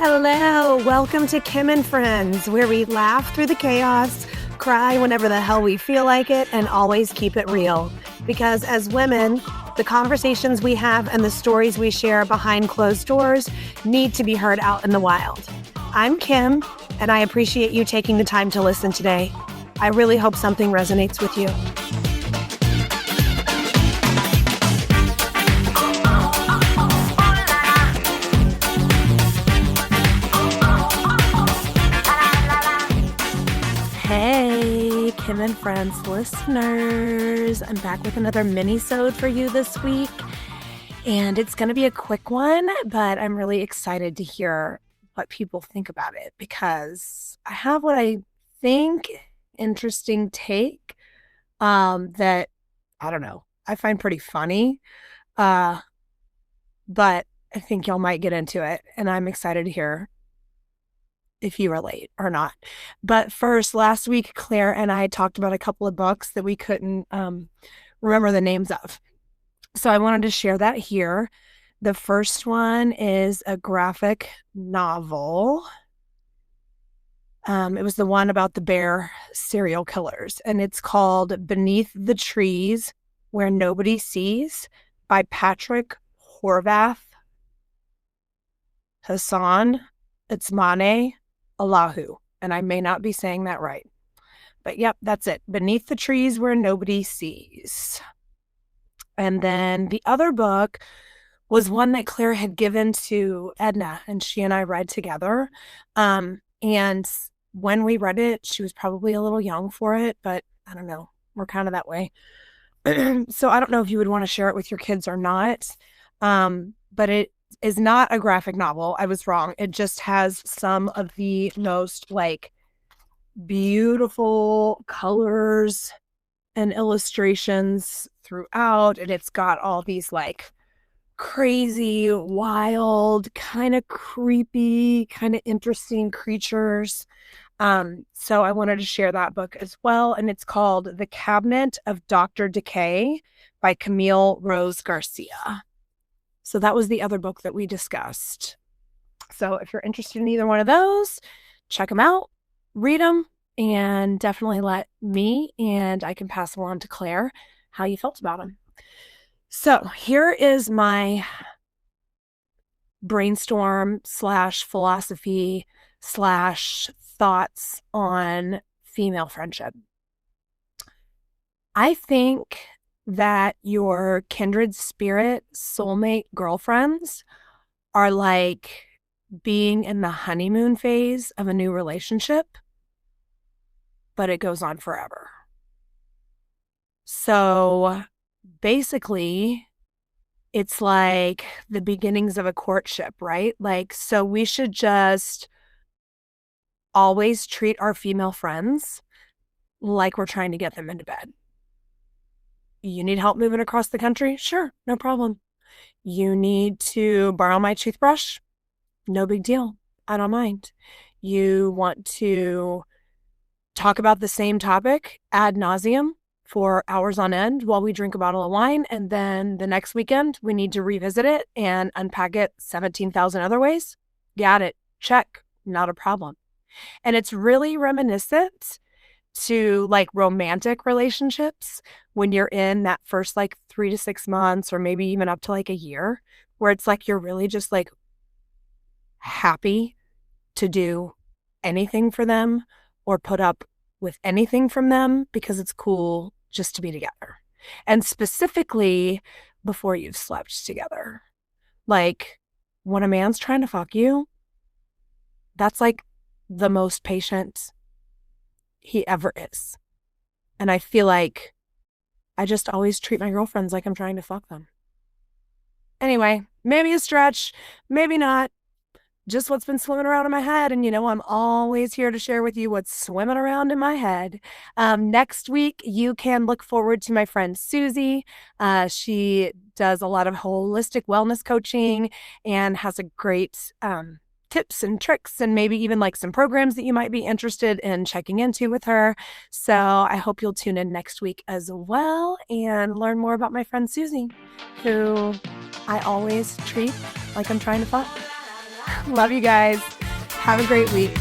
Hello, welcome to Kim and Friends, where we laugh through the chaos, cry whenever the hell we feel like it, and always keep it real. Because as women, the conversations we have and the stories we share behind closed doors need to be heard out in the wild. I'm Kim, and I appreciate you taking the time to listen today. I really hope something resonates with you. Hey, Kim and Friends listeners. I'm back with another mini-sode for you this week. And it's going to be a quick one, but I'm really excited to hear what people think about it because I have what I think interesting take that, I don't know, I find pretty funny. But I think y'all might get into it, and I'm excited to hear if you relate or not. But first, last week, Claire and I talked about a couple of books that we couldn't remember the names of. So I wanted to share that here. The first one is a graphic novel. It was the one about the bear serial killers, and it's called Beneath the Trees Where Nobody Sees by Patrick Horvath Hassan Itzmane Allahu, and I may not be saying that right. But yep, that's it. Beneath the Trees Where Nobody Sees. And then the other book was one that Claire had given to Edna, and she and I read together. And when we read it, she was probably a little young for it, but I don't know. We're kind of that way. So I don't know if you would want to share it with your kids or not. But it is not a graphic novel. I was wrong. It just has some of the most beautiful colors and illustrations throughout. And it's got all these crazy, wild, kind of creepy, kind of interesting creatures. So I wanted to share that book as well. And it's called The Cabinet of Dr. Decay by Camille Rose Garcia. So that was the other book that we discussed. So if you're interested in either one of those, check them out, read them, and definitely let me and I can pass along to Claire how you felt about them. So here is my brainstorm / philosophy / thoughts on female friendship. I think that your kindred spirit, soulmate girlfriends are like being in the honeymoon phase of a new relationship, but it goes on forever. So basically, it's like the beginnings of a courtship, right? So we should just always treat our female friends like we're trying to get them into bed. You need help moving across the country? Sure, no problem. You need to borrow my toothbrush? No big deal. I don't mind. You want to talk about the same topic ad nauseum for hours on end while we drink a bottle of wine, and then the next weekend we need to revisit it and unpack it 17,000 other ways? Got it. Check. Not a problem. And it's really reminiscent to romantic relationships when you're in that first 3 to 6 months or maybe even up to a year, where it's you're really just happy to do anything for them or put up with anything from them because it's cool just to be together. And specifically before you've slept together. When a man's trying to fuck you, that's the most patient he ever is. And I feel like I just always treat my girlfriends like I'm trying to fuck them. Anyway, maybe a stretch, maybe not. Just what's been swimming around in my head. And I'm always here to share with you what's swimming around in my head. Next week, you can look forward to my friend Susie. She does a lot of holistic wellness coaching and has a great tips and tricks and maybe even some programs that you might be interested in checking into with her. So I hope you'll tune in next week as well and learn more about my friend Susie, who I always treat like I'm trying to fuck. Love you guys. Have a great week.